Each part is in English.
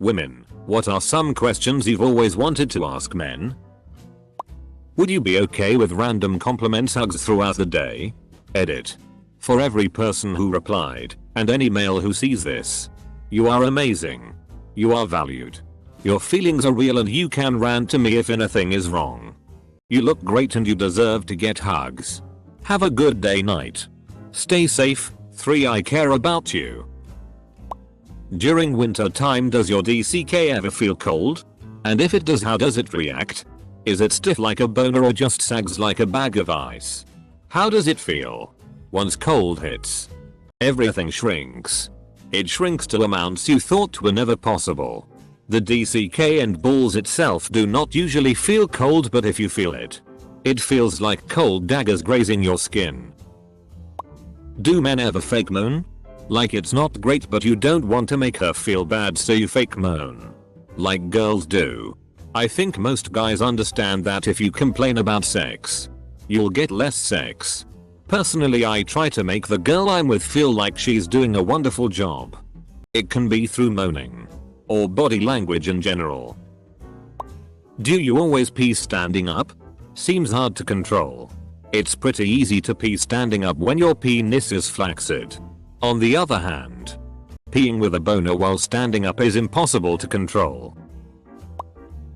Women, what are some questions you've always wanted to ask men? Would you be okay with random compliments hugs throughout the day? Edit. For every person who replied, and any male who sees this. You are amazing. You are valued. Your feelings are real and you can rant to me if anything is wrong. You look great and you deserve to get hugs. Have a good day night. Stay safe. 3. I care about you. During winter time, does your DCK ever feel cold? And if it does, how does it react? Is it stiff like a boner or just sags like a bag of ice? How does it feel? Once cold hits, everything shrinks. It shrinks to amounts you thought were never possible. The DCK and balls itself do not usually feel cold, but if you feel it, it feels like cold daggers grazing your skin. Do men ever fake moan? Like it's not great but you don't want to make her feel bad so you fake moan. Like girls do. I think most guys understand that if you complain about sex, you'll get less sex. Personally, I try to make the girl I'm with feel like she's doing a wonderful job. It can be through moaning or body language in general. Do you always pee standing up? Seems hard to control. It's pretty easy to pee standing up when your penis is flaccid. On the other hand, peeing with a boner while standing up is impossible to control.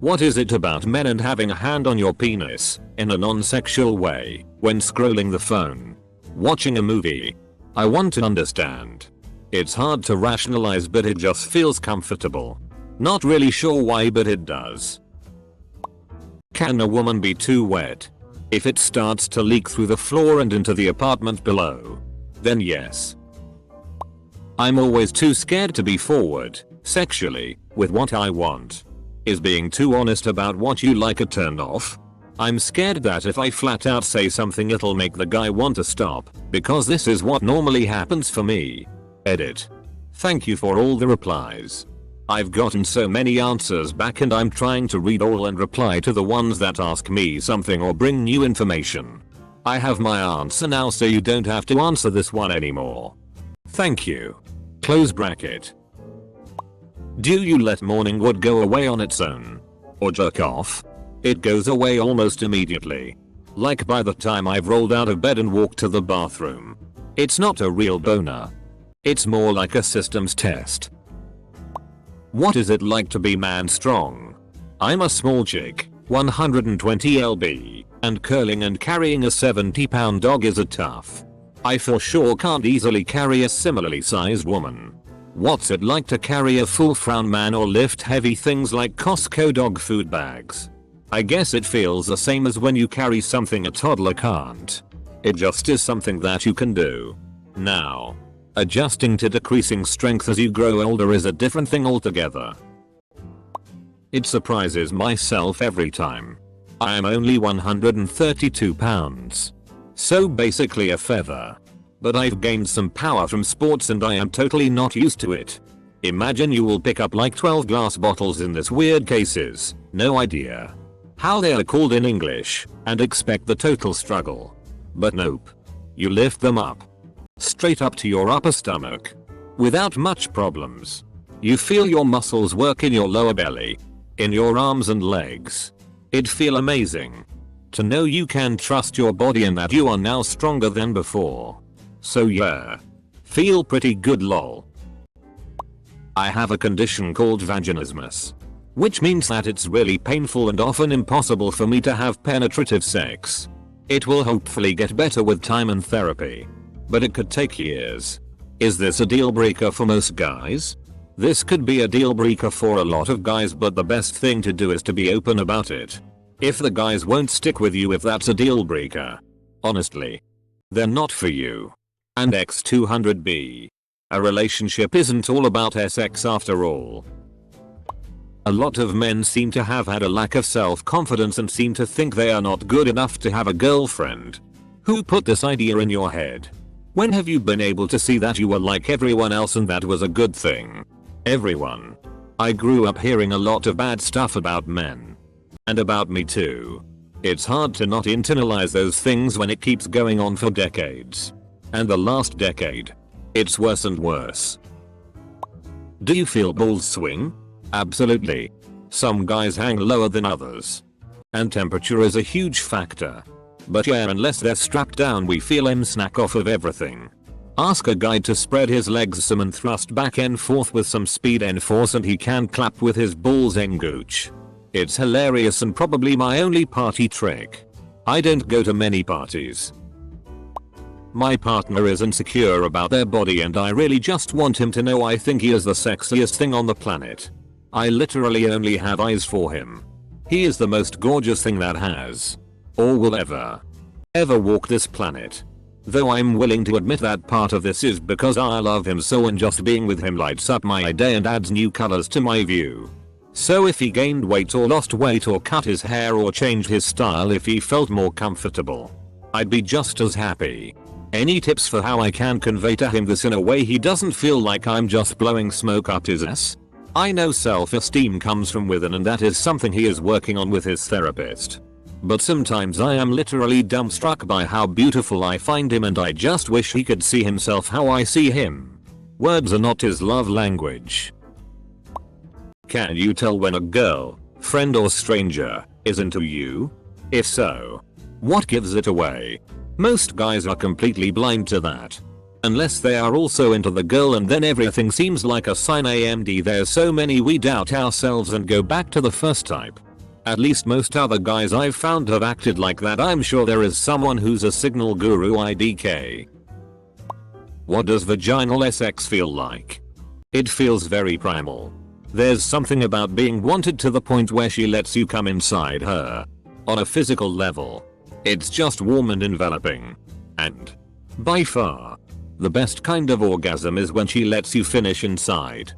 What is it about men and having a hand on your penis, in a non-sexual way, when scrolling the phone? Watching a movie? I want to understand. It's hard to rationalize but it just feels comfortable. Not really sure why but it does. Can a woman be too wet? If it starts to leak through the floor and into the apartment below, then yes. I'm always too scared to be forward, sexually, with what I want. Is being too honest about what you like a turn off? I'm scared that if I flat out say something it'll make the guy want to stop, because this is what normally happens for me. Edit. Thank you for all the replies. I've gotten so many answers back and I'm trying to read all and reply to the ones that ask me something or bring new information. I have my answer now so you don't have to answer this one anymore. Thank you. Close bracket. Do you let morning wood go away on its own? Or jerk off? It goes away almost immediately. Like by the time I've rolled out of bed and walked to the bathroom. It's not a real boner. It's more like a systems test. What is it like to be man strong? I'm a small chick, 120 lb, and curling and carrying a 70-pound dog is a tough. I for sure can't easily carry a similarly sized woman. What's it like to carry a full frown man or lift heavy things like Costco dog food bags? I guess it feels the same as when you carry something a toddler can't. It just is something that you can do. Now, adjusting to decreasing strength as you grow older is a different thing altogether. It surprises myself every time. I am only 132 pounds. So basically a feather. But I've gained some power from sports and I am totally not used to it. Imagine you will pick up like 12 glass bottles in this weird cases, no idea how they are called in English, and expect the total struggle. But nope. You lift them up. Straight up to your upper stomach. Without much problems. You feel your muscles work in your lower belly. In your arms and legs. It'd feel amazing. To know you can trust your body and that you are now stronger than before. So yeah. Feel pretty good lol. I have a condition called vaginismus. Which means that it's really painful and often impossible for me to have penetrative sex. It will hopefully get better with time and therapy. But it could take years. Is this a deal breaker for most guys? This could be a deal breaker for a lot of guys, but the best thing to do is to be open about it. If the guys won't stick with you if that's a deal breaker, honestly, they're not for you. And X200B. A relationship isn't all about sex after all. A lot of men seem to have had a lack of self-confidence and seem to think they are not good enough to have a girlfriend. Who put this idea in your head? When have you been able to see that you were like everyone else and that was a good thing? Everyone. I grew up hearing a lot of bad stuff about men. And about me too. It's hard to not internalize those things when it keeps going on for decades. And the last decade, it's worse and worse. Do you feel balls swing? Absolutely. Some guys hang lower than others. And temperature is a huge factor. But yeah, unless they're strapped down we feel him snack off of everything. Ask a guy to spread his legs some and thrust back and forth with some speed and force and he can clap with his balls en gooch. It's hilarious and probably my only party trick. I don't go to many parties. My partner is insecure about their body and I really just want him to know I think he is the sexiest thing on the planet. I literally only have eyes for him. He is the most gorgeous thing that has, or will ever walk this planet. Though I'm willing to admit that part of this is because I love him so and just being with him lights up my day and adds new colors to my view. So if he gained weight or lost weight or cut his hair or changed his style if he felt more comfortable, I'd be just as happy. Any tips for how I can convey to him this in a way he doesn't feel like I'm just blowing smoke up his ass? I know self-esteem comes from within and that is something he is working on with his therapist. But sometimes I am literally dumbstruck by how beautiful I find him and I just wish he could see himself how I see him. Words are not his love language. Can you tell when a girl, friend or stranger, is into you? If so, what gives it away? Most guys are completely blind to that. Unless they are also into the girl and then everything seems like a sign. AMD there's so many we doubt ourselves and go back to the first type. At least most other guys I've found have acted like that. I'm sure there is someone who's a signal guru. IDK. What does vaginal sex feel like? It feels very primal. There's something about being wanted to the point where she lets you come inside her. On a physical level, it's just warm and enveloping. And by far, the best kind of orgasm is when she lets you finish inside.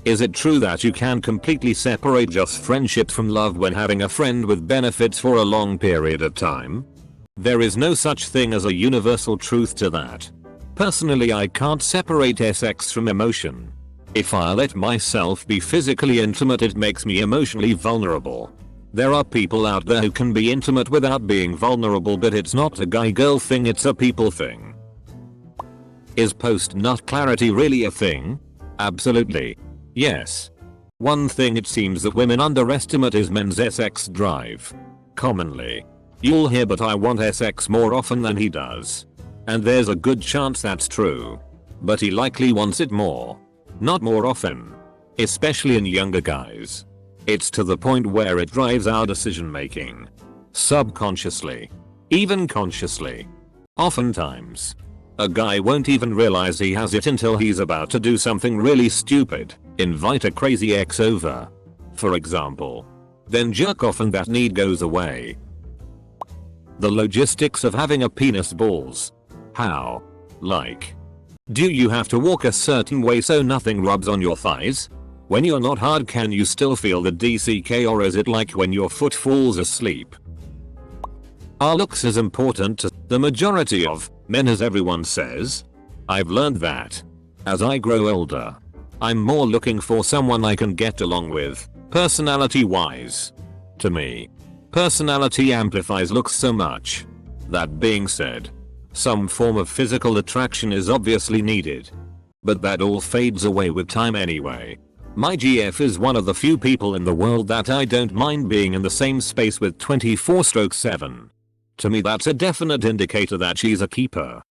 Is it true that you can completely separate just friendship from love when having a friend with benefits for a long period of time? There is no such thing as a universal truth to that. Personally, I can't separate sex from emotion. If I let myself be physically intimate, it makes me emotionally vulnerable. There are people out there who can be intimate without being vulnerable, but it's not a guy-girl thing, it's a people thing. Is post-nut clarity really a thing? Absolutely. Yes. One thing it seems that women underestimate is men's sex drive. Commonly, you'll hear but I want sex more often than he does. And there's a good chance that's true. But he likely wants it more. Not more often. Especially in younger guys. It's to the point where it drives our decision making. Subconsciously. Even consciously. Oftentimes, a guy won't even realize he has it until he's about to do something really stupid. Invite a crazy ex over, for example. Then jerk off and that need goes away. The logistics of having a penis balls. How? Like, do you have to walk a certain way so nothing rubs on your thighs? When you're not hard, can you still feel the DCK, or is it like when your foot falls asleep? Are looks as important to the majority of men as everyone says? I've learned that as I grow older, I'm more looking for someone I can get along with, personality wise. To me, personality amplifies looks so much. That being said, some form of physical attraction is obviously needed. But that all fades away with time anyway. My GF is one of the few people in the world that I don't mind being in the same space with 24/7. To me, that's a definite indicator that she's a keeper.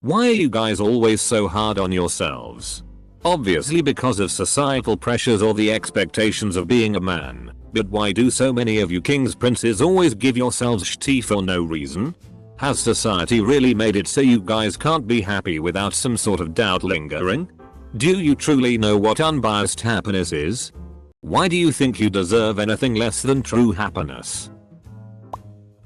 Why are you guys always so hard on yourselves? Obviously because of societal pressures or the expectations of being a man. But why do so many of you kings princes always give yourselves shitty for no reason? Has society really made it so you guys can't be happy without some sort of doubt lingering? Do you truly know what unbiased happiness is? Why do you think you deserve anything less than true happiness?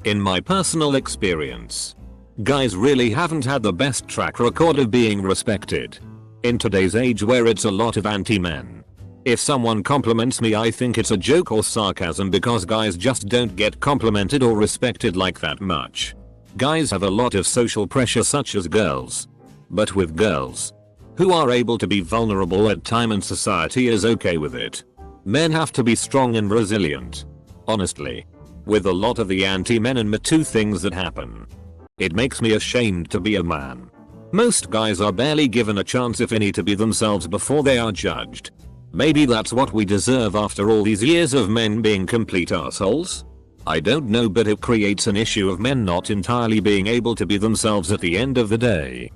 In my personal experience, guys really haven't had the best track record of being respected. In today's age where it's a lot of anti-men, if someone compliments me, I think it's a joke or sarcasm because guys just don't get complimented or respected like that much. Guys have a lot of social pressure such as girls. But with girls, who are able to be vulnerable at time and society is okay with it. Men have to be strong and resilient. Honestly, with a lot of the anti-men and Me Too things that happen, it makes me ashamed to be a man. Most guys are barely given a chance, if any, to be themselves before they are judged. Maybe that's what we deserve after all these years of men being complete assholes? I don't know, but it creates an issue of men not entirely being able to be themselves at the end of the day.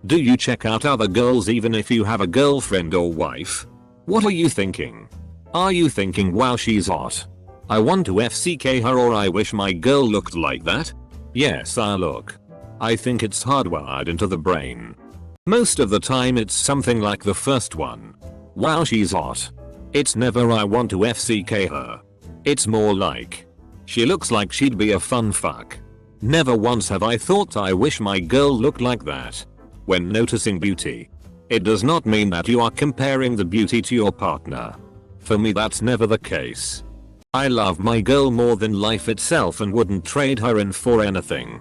Do you check out other girls even if you have a girlfriend or wife? What are you thinking? Are you thinking, wow, she's hot, I want to FCK her, or I wish my girl looked like that? Yes, I look. I think it's hardwired into the brain. Most of the time it's something like the first one. Wow, she's hot. It's never I want to FCK her. It's more like, she looks like she'd be a fun fuck. Never once have I thought I wish my girl looked like that. When noticing beauty, it does not mean that you are comparing the beauty to your partner. For me, that's never the case. I love my girl more than life itself and wouldn't trade her in for anything.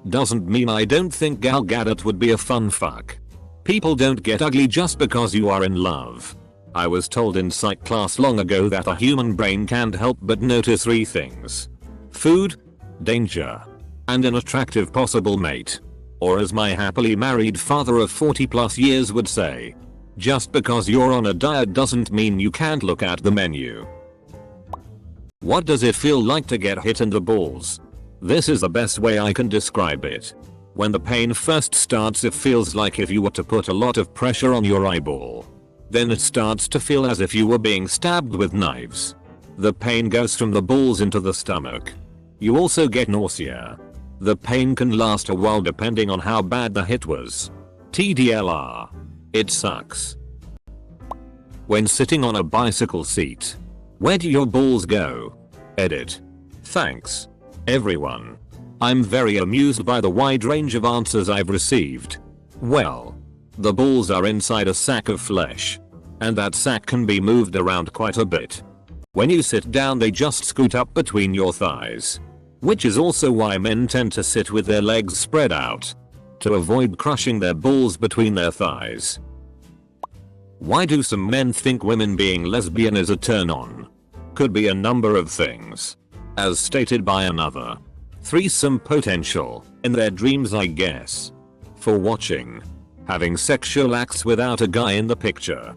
Doesn't mean I don't think Gal Gadot would be a fun fuck. People don't get ugly just because you are in love. I was told in psych class long ago that a human brain can't help but notice 3 things: food, danger, and an attractive possible mate. Or as my happily married father of 40+ years would say, just because you're on a diet doesn't mean you can't look at the menu. What does it feel like to get hit in the balls? This is the best way I can describe it. When the pain first starts, it feels like if you were to put a lot of pressure on your eyeball. Then it starts to feel as if you were being stabbed with knives. The pain goes from the balls into the stomach. You also get nausea. The pain can last a while depending on how bad the hit was. TDLR. It sucks. When sitting on a bicycle seat, where do your balls go? Edit. Thanks, everyone. I'm very amused by the wide range of answers I've received. Well, the balls are inside a sack of flesh, and that sack can be moved around quite a bit. When you sit down, they just scoot up between your thighs, which is also why men tend to sit with their legs spread out, to avoid crushing their balls between their thighs. Why do some men think women being lesbian is a turn on? Could be a number of things. As stated by another, threesome potential, in their dreams I guess. For watching. Having sexual acts without a guy in the picture.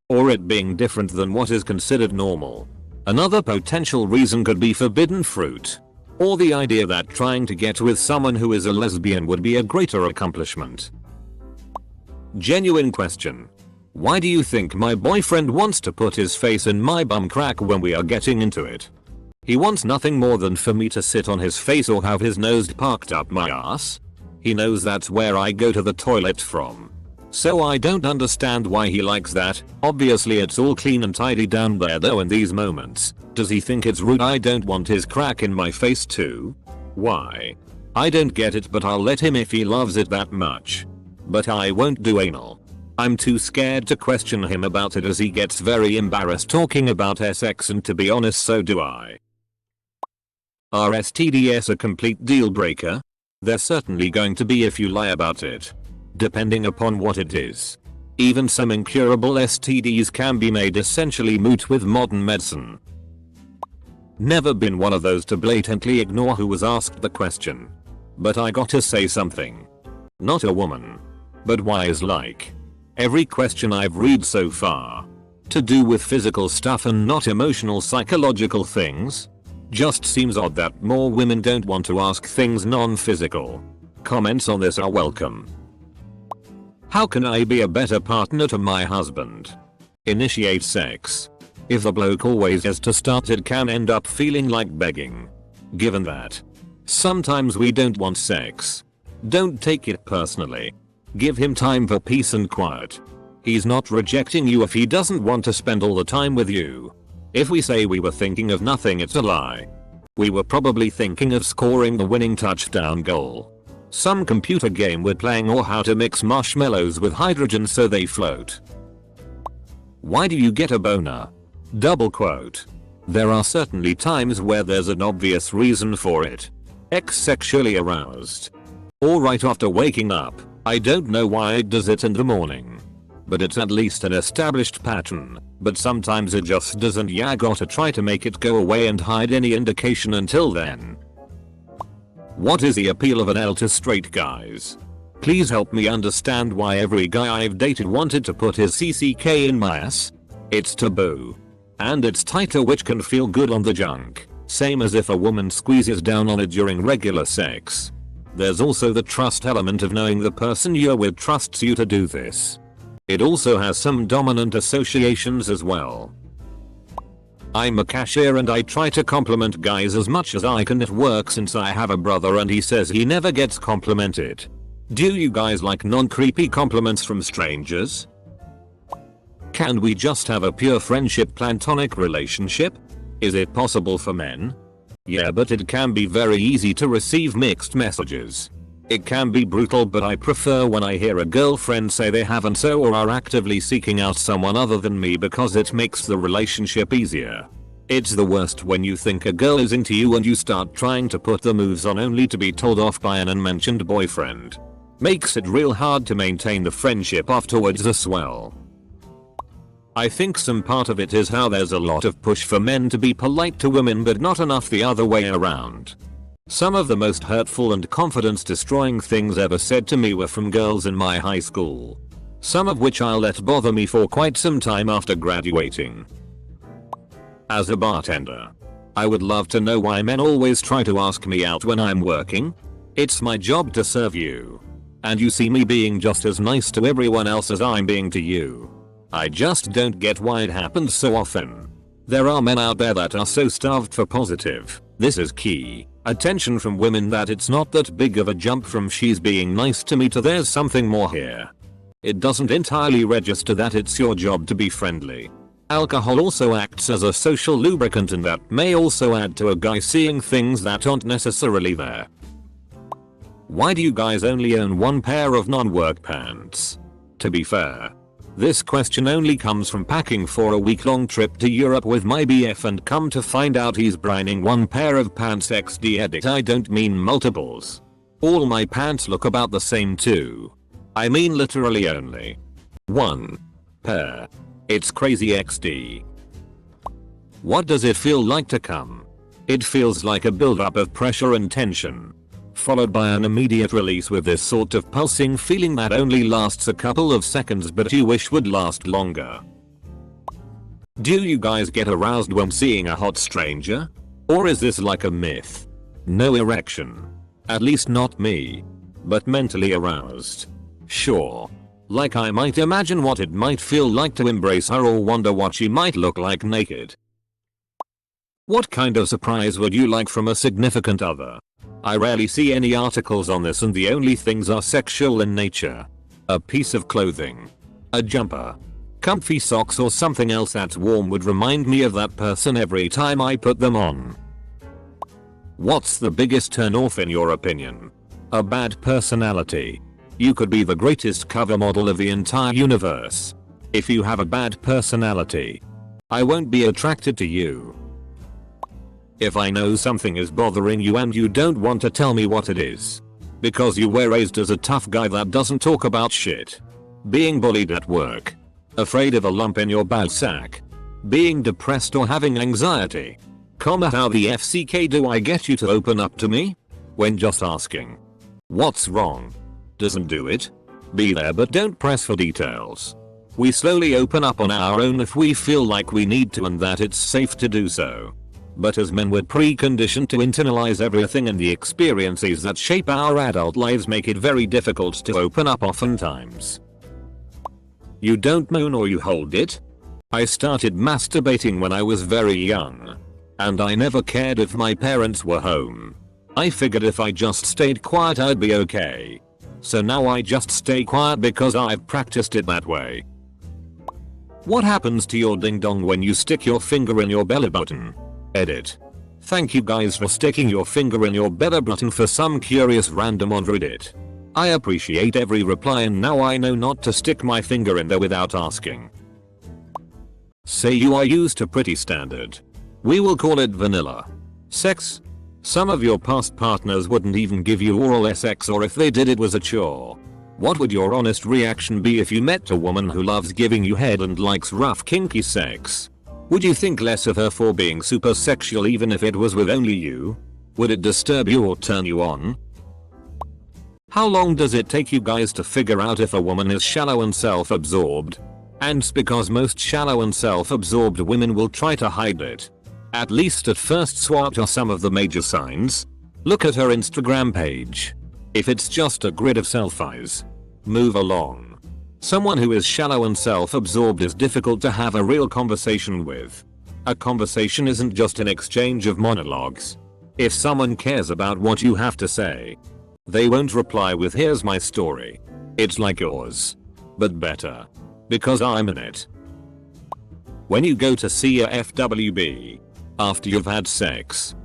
Or it being different than what is considered normal. Another potential reason could be forbidden fruit. Or the idea that trying to get with someone who is a lesbian would be a greater accomplishment. Genuine question. Why do you think my boyfriend wants to put his face in my bum crack when we are getting into it? He wants nothing more than for me to sit on his face or have his nose parked up my ass. He knows that's where I go to the toilet from. So I don't understand why he likes that. Obviously it's all clean and tidy down there though in these moments. Does he think it's rude I don't want his crack in my face too? Why? I don't get it, but I'll let him if he loves it that much. But I won't do anal. I'm too scared to question him about it as he gets very embarrassed talking about sex, and to be honest so do I. Are STDs a complete deal breaker? They're certainly going to be if you lie about it. Depending upon what it is. Even some incurable STDs can be made essentially moot with modern medicine. Never been one of those to blatantly ignore who was asked the question. But I gotta say something. Not a woman. But wise like. Every question I've read so far. To do with physical stuff and not emotional psychological things. Just seems odd that more women don't want to ask things non-physical. Comments on this are welcome. How can I be a better partner to my husband? Initiate sex. If the bloke always has to start, it can end up feeling like begging. Given that sometimes we don't want sex, don't take it personally. Give him time for peace and quiet. He's not rejecting you if he doesn't want to spend all the time with you. If we say we were thinking of nothing, it's a lie. We were probably thinking of scoring the winning touchdown goal. Some computer game we're playing, or how to mix marshmallows with hydrogen so they float. Why do you get a boner? Double quote. There are certainly times where there's an obvious reason for it. X sexually aroused. Or right after waking up. I don't know why it does it in the morning. But it's at least an established pattern. But sometimes it just doesn't. Yeah, gotta try to make it go away and hide any indication until then. What is the appeal of an L to straight guys? Please help me understand why every guy I've dated wanted to put his CCK in my ass. It's taboo. And it's tighter, which can feel good on the junk, same as if a woman squeezes down on it during regular sex. There's also the trust element of knowing the person you're with trusts you to do this. It also has some dominant associations as well. I'm a cashier and I try to compliment guys as much as I can at work since I have a brother and he says he never gets complimented. Do you guys like non-creepy compliments from strangers? Can we just have a pure friendship platonic relationship? Is it possible for men? Yeah, but it can be very easy to receive mixed messages. It can be brutal, but I prefer when I hear a girlfriend say they haven't so or are actively seeking out someone other than me because it makes the relationship easier. It's the worst when you think a girl is into you and you start trying to put the moves on only to be told off by an unmentioned boyfriend. Makes it real hard to maintain the friendship afterwards as well. I think some part of it is how there's a lot of push for men to be polite to women but not enough the other way around. Some of the most hurtful and confidence destroying things ever said to me were from girls in my high school. Some of which I'll let bother me for quite some time after graduating. As a bartender, I would love to know why men always try to ask me out when I'm working. It's my job to serve you. And you see me being just as nice to everyone else as I'm being to you. I just don't get why it happens so often. There are men out there that are so starved for positive, this is key, attention from women that it's not that big of a jump from she's being nice to me to there's something more here. It doesn't entirely register that it's your job to be friendly. Alcohol also acts as a social lubricant and that may also add to a guy seeing things that aren't necessarily there. Why do you guys only own one pair of non-work pants? To be fair, this question only comes from packing for a week-long trip to Europe with my BF and come to find out he's brining one pair of pants XD edit. I don't mean multiples. All my pants look about the same too. I mean literally only one pair. It's crazy XD. What does it feel like to come? It feels like a build-up of pressure and tension, followed by an immediate release with this sort of pulsing feeling that only lasts a couple of seconds but you wish would last longer. Do you guys get aroused when seeing a hot stranger? Or is this like a myth? No erection. At least not me. But mentally aroused. Sure. Like I might imagine what it might feel like to embrace her or wonder what she might look like naked. What kind of surprise would you like from a significant other? I rarely see any articles on this and the only things are sexual in nature. A piece of clothing, a jumper, comfy socks or something else that's warm would remind me of that person every time I put them on. What's the biggest turn off in your opinion? A bad personality. You could be the greatest cover model of the entire universe. If you have a bad personality, I won't be attracted to you. If I know something is bothering you and you don't want to tell me what it is, because you were raised as a tough guy that doesn't talk about shit, being bullied at work, afraid of a lump in your ball sack, being depressed or having anxiety, how the FCK do I get you to open up to me? When just asking what's wrong doesn't do it. Be there but don't press for details. We slowly open up on our own if we feel like we need to and that it's safe to do so. But as men we're preconditioned to internalize everything and the experiences that shape our adult lives make it very difficult to open up oftentimes. You don't moan or you hold it? I started masturbating when I was very young. And I never cared if my parents were home. I figured if I just stayed quiet I'd be okay. So now I just stay quiet because I've practiced it that way. What happens to your ding dong when you stick your finger in your belly button? Edit. Thank you guys for sticking your finger in your belly button for some curious random on Reddit. I appreciate every reply and now I know not to stick my finger in there without asking. Say you are used to pretty standard, we will call it vanilla, sex. Some of your past partners wouldn't even give you oral sex, or if they did it was a chore. What would your honest reaction be if you met a woman who loves giving you head and likes rough kinky sex? Would you think less of her for being super sexual even if it was with only you? Would it disturb you or turn you on? How long does it take you guys to figure out if a woman is shallow and self-absorbed? And it's because most shallow and self-absorbed women will try to hide it. At least at first. What are some of the major signs? Look at her Instagram page. If it's just a grid of selfies, move along. Someone who is shallow and self-absorbed is difficult to have a real conversation with. A conversation isn't just an exchange of monologues. If someone cares about what you have to say, they won't reply with "here's my story." It's like yours, but better. Because I'm in it. When you go to see a FWB, after you've had sex,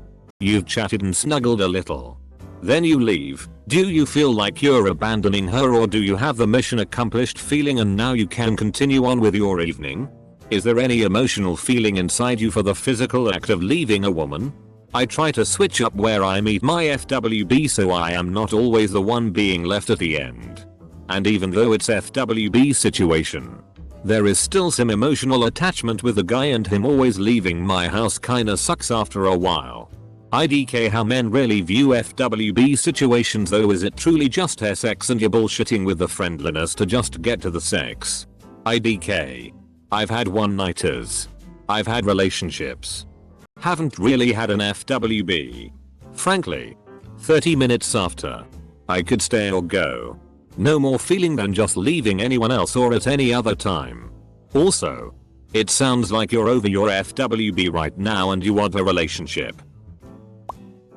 you've chatted and snuggled a little, then you leave, do you feel like you're abandoning her, or do you have the mission accomplished feeling and now you can continue on with your evening? Is there any emotional feeling inside you for the physical act of leaving a woman? I try to switch up where I meet my FWB so I am not always the one being left at the end. And even though it's FWB situation, there is still some emotional attachment with the guy, and him always leaving my house kinda sucks after a while. IDK how men really view FWB situations though. Is it truly just sex and you're bullshitting with the friendliness to just get to the sex? IDK. I've had one-nighters. I've had relationships. Haven't really had an FWB. Frankly, 30 minutes after, I could stay or go. No more feeling than just leaving anyone else or at any other time. Also, it sounds like you're over your FWB right now and you want a relationship.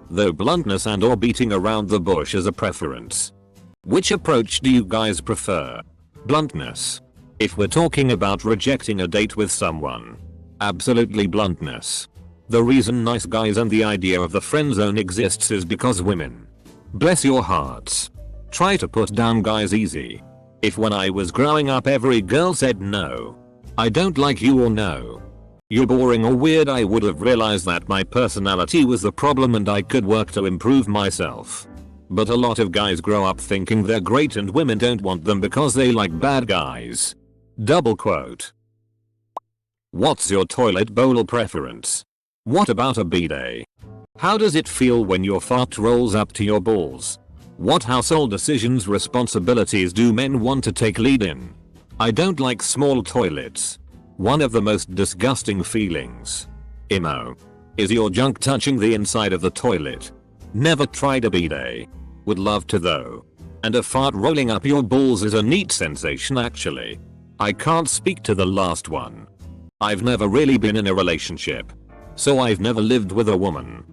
Though bluntness and or beating around the bush is a preference. Which approach do you guys prefer? Bluntness. If we're talking about rejecting a date with someone, absolutely bluntness. The reason nice guys and the idea of the friend zone exists is because women, bless your hearts, try to put down guys easy. If when I was growing up every girl said no, I don't like you, or no, you're boring or weird, I would have realized that my personality was the problem and I could work to improve myself. But a lot of guys grow up thinking they're great and women don't want them because they like bad guys. Double quote. What's your toilet bowl preference? What about a bidet? How does it feel when your fart rolls up to your balls? What household decisions, responsibilities do men want to take lead in? I don't like small toilets. One of the most disgusting feelings. Emo. Is your junk touching the inside of the toilet? Never tried a bidet. Would love to though. And a fart rolling up your balls is a neat sensation actually. I can't speak to the last one. I've never really been in a relationship. So I've never lived with a woman.